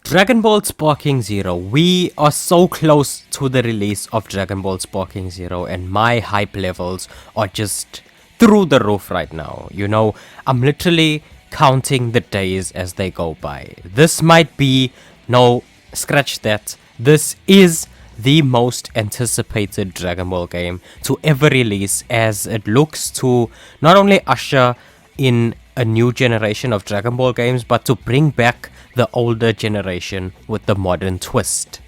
Dragon Ball Sparking Zero. We are so close to the release of Dragon Ball Sparking Zero, and my hype levels are just through the roof right now. I'm literally counting the days as they go by. This might be, no, scratch that. This is the most anticipated Dragon Ball game to ever release, as it looks to not only usher in a new generation of Dragon Ball games, but to bring back the older generation with the modern twist.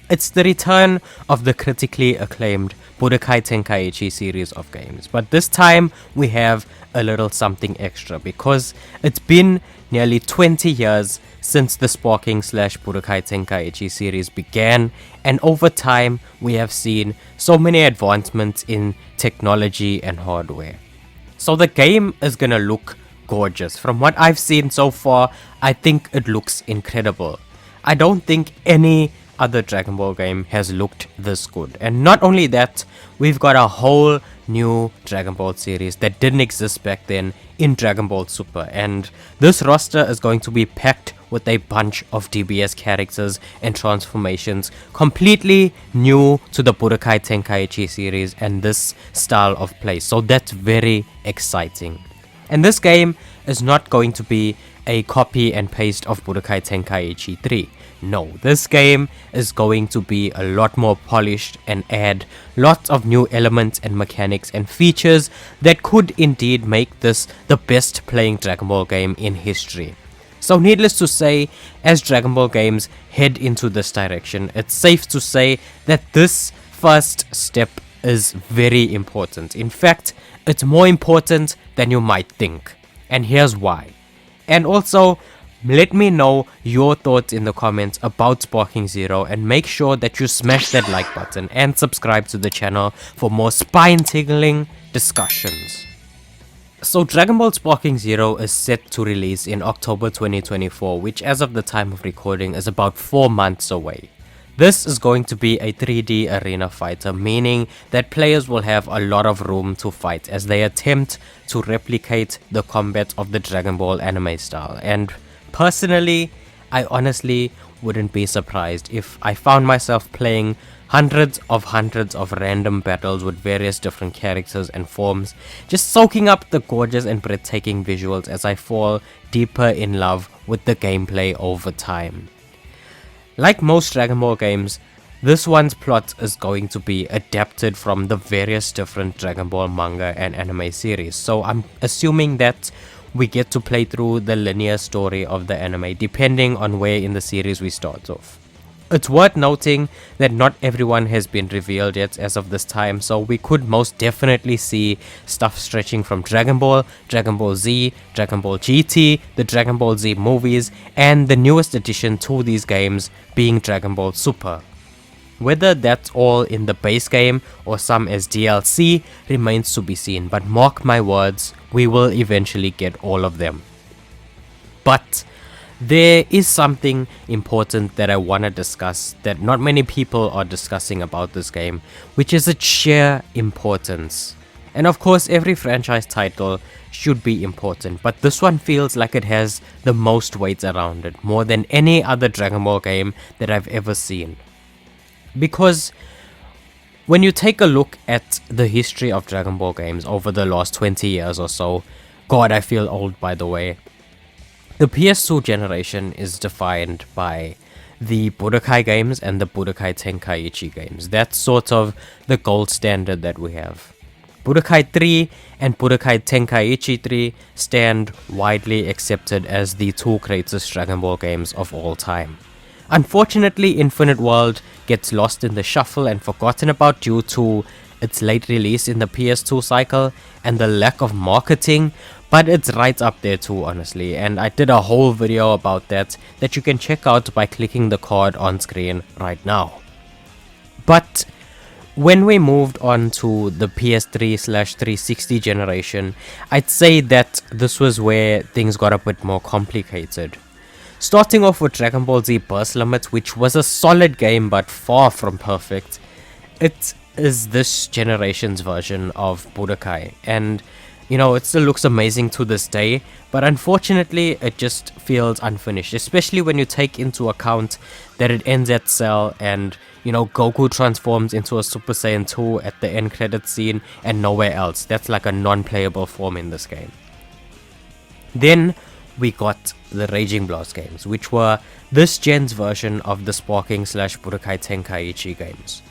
It's the return of the critically acclaimed Budokai Tenkaichi series of games, but this time we have a little something extra because it's been nearly 20 years since the Sparking / Budokai Tenkaichi series began, and over time we have seen so many advancements in technology and hardware. So the game is gonna look gorgeous. From what I've seen so far, I think it looks incredible. I don't think any other Dragon Ball game has looked this good. And not only that, we've got a whole new Dragon Ball series that didn't exist back then in Dragon Ball Super. And this roster is going to be packed with a bunch of DBS characters and transformations completely new to the Budokai Tenkaichi series and this style of play. So that's very exciting. And this game is not going to be a copy and paste of Budokai Tenkaichi 3. No, this game is going to be a lot more polished and add lots of new elements and mechanics and features that could indeed make this the best playing Dragon Ball game in history. So needless to say, as Dragon Ball games head into this direction, it's safe to say that this first step is very important. In fact, it's more important than you might think. And here's why. And also, let me know your thoughts in the comments about Sparking Zero, and make sure that you smash that like button and subscribe to the channel for more spine-tingling discussions. So Dragon Ball Sparking Zero is set to release in October 2024, which as of the time of recording is about 4 months away. This is going to be a 3D arena fighter, meaning that players will have a lot of room to fight as they attempt to replicate the combat of the Dragon Ball anime style. And personally, I honestly wouldn't be surprised if I found myself playing hundreds of random battles with various different characters and forms, just soaking up the gorgeous and breathtaking visuals as I fall deeper in love with the gameplay over time. Like most Dragon Ball games, this one's plot is going to be adapted from the various different Dragon Ball manga and anime series, so I'm assuming that we get to play through the linear story of the anime depending on where in the series we start off. It's worth noting that not everyone has been revealed yet as of this time, so we could most definitely see stuff stretching from Dragon Ball, Dragon Ball Z, Dragon Ball GT, the Dragon Ball Z movies, and the newest addition to these games being Dragon Ball Super. Whether that's all in the base game or some as DLC remains to be seen, but mark my words, we will eventually get all of them. But there is something important that I want to discuss that not many people are discussing about this game, which is its sheer importance. And of course, every franchise title should be important, but this one feels like it has the most weight around it, more than any other Dragon Ball game that I've ever seen. Because when you take a look at the history of Dragon Ball games over the last 20 years or so, God, I feel old by the way. The PS2 generation is defined by the Budokai games and the Budokai Tenkaichi games. That's sort of the gold standard that we have. Budokai 3 and Budokai Tenkaichi 3 stand widely accepted as the two greatest Dragon Ball games of all time. Unfortunately, Infinite World gets lost in the shuffle and forgotten about due to its late release in the PS2 cycle and the lack of marketing, but it's right up there too, honestly, and I did a whole video about that you can check out by clicking the card on screen right now. But when we moved on to the PS3/360 generation, I'd say that this was where things got a bit more complicated. Starting off with Dragon Ball Z Burst Limit, which was a solid game but far from perfect, it is this generation's version of Budokai, and it still looks amazing to this day, but unfortunately it just feels unfinished, especially when you take into account that it ends at Cell and Goku transforms into a Super Saiyan 2 at the end credit scene and nowhere else. That's like a non-playable form in this game. Then we got the Raging Blast games, which were this gen's version of the Sparking / Budokai Tenkaichi games.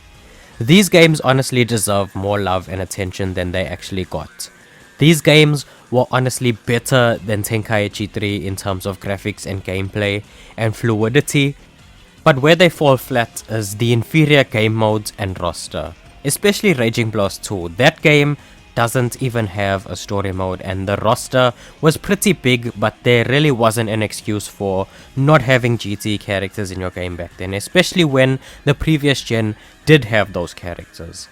These games honestly deserve more love and attention than they actually got. These games were honestly better than Tenkaichi 3 in terms of graphics and gameplay and fluidity, but where they fall flat is the inferior game modes and roster, especially Raging Blast 2. That game doesn't even have a story mode and the roster was pretty big, but there really wasn't an excuse for not having GT characters in your game back then, especially when the previous gen did have those characters.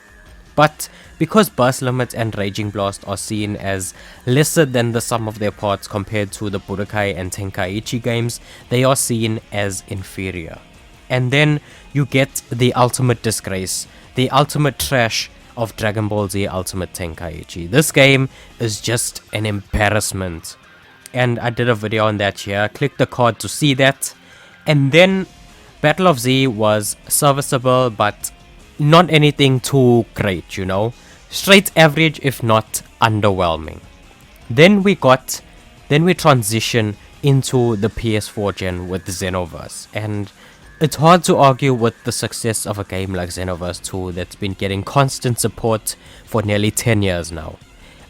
But because Burst Limit and Raging Blast are seen as lesser than the sum of their parts compared to the Budokai and Tenkaichi games, they are seen as inferior. And then you get the ultimate disgrace, the ultimate trash of Dragon Ball Z Ultimate Tenkaichi. This game is just an embarrassment. And I did a video on that here. Click the card to see that. And then Battle of Z was serviceable, but not anything too great, straight average if not underwhelming. Then we transition into the PS4 gen with Xenoverse, and it's hard to argue with the success of a game like Xenoverse 2 that's been getting constant support for nearly 10 years now.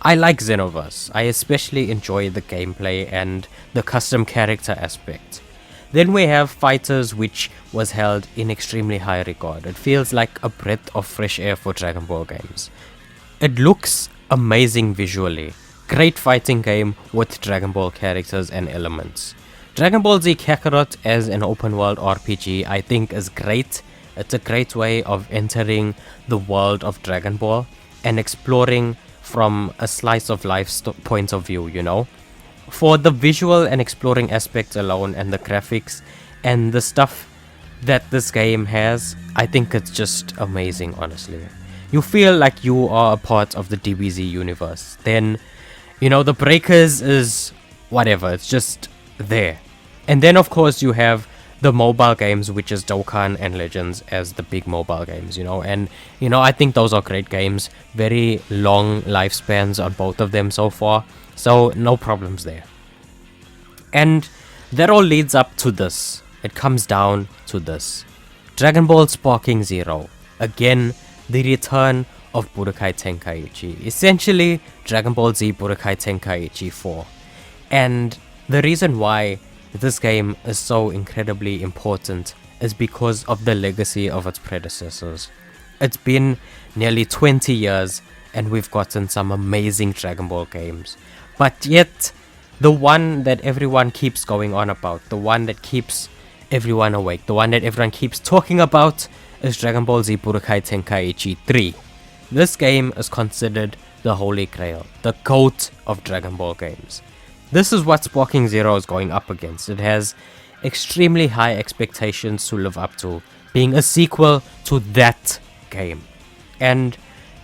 I like Xenoverse. I especially enjoy the gameplay and the custom character aspect. Then we have Fighters, which was held in extremely high regard. It feels like a breath of fresh air for Dragon Ball games. It looks amazing visually. Great fighting game with Dragon Ball characters and elements. Dragon Ball Z Kakarot as an open world RPG I think is great. It's a great way of entering the world of Dragon Ball and exploring from a slice of life point of view, For the visual and exploring aspects alone and the graphics and the stuff that this game has, I think it's just amazing, honestly. You feel like you are a part of the DBZ universe. Then, the Breakers is whatever, it's just there. And then of course you have the mobile games, which is Dokkan and Legends as the big mobile games, and I think those are great games. Very long lifespans on both of them so far, so no problems there. And that all leads up to this. It comes down to this. Dragon Ball Sparking Zero. Again, the return of Budokai Tenkaichi. Essentially, Dragon Ball Z Budokai Tenkaichi 4. And the reason why this game is so incredibly important is because of the legacy of its predecessors. It's been nearly 20 years and we've gotten some amazing Dragon Ball games. But yet, the one that everyone keeps going on about, the one that keeps everyone awake, the one that everyone keeps talking about is Dragon Ball Z Budokai Tenkaichi 3. This game is considered the holy grail, the GOAT of Dragon Ball games. This is what Sparking Zero is going up against. It has extremely high expectations to live up to, being a sequel to that game. And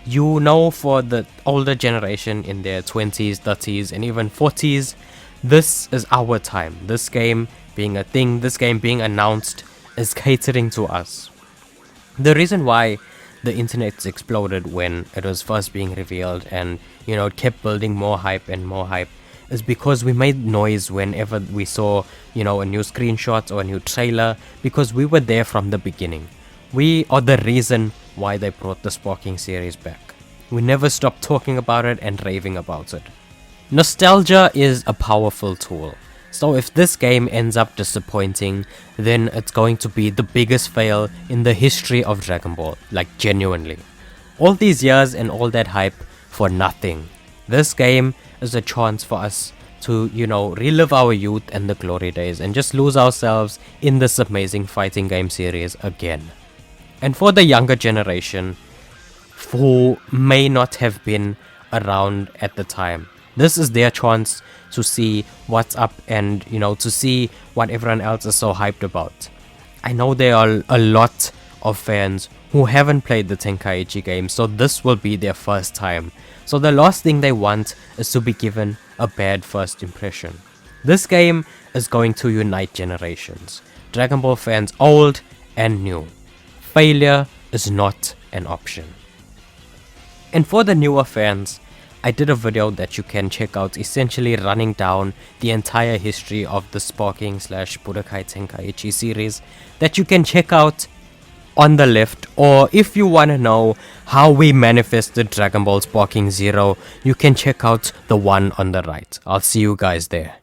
for the older generation in their 20s, 30s, and even 40s, this is our time. This game being a thing, this game being announced, is catering to us. The reason why the internet exploded when it was first being revealed and, it kept building more hype and more hype is because we made noise whenever we saw, a new screenshot or a new trailer, because we were there from the beginning. We are the reason why they brought the Sparking series back. We never stopped talking about it and raving about it. Nostalgia is a powerful tool. So if this game ends up disappointing, then it's going to be the biggest fail in the history of Dragon Ball, like genuinely. All these years and all that hype for nothing. This game is a chance for us to, relive our youth and the glory days and just lose ourselves in this amazing fighting game series again. And for the younger generation who may not have been around at the time, this is their chance to see what's up and, to see what everyone else is so hyped about. I know there are a lot of fans who haven't played the Tenkaichi game, so this will be their first time. So the last thing they want is to be given a bad first impression. This game is going to unite generations, Dragon Ball fans old and new. Failure is not an option. And for the newer fans, I did a video that you can check out, essentially running down the entire history of the Sparking / Budokai Tenkaichi series, that you can check out on the left, or if you want to know how we manifested Dragon Ball Sparking Zero, you can check out the one on the right. I'll see you guys there.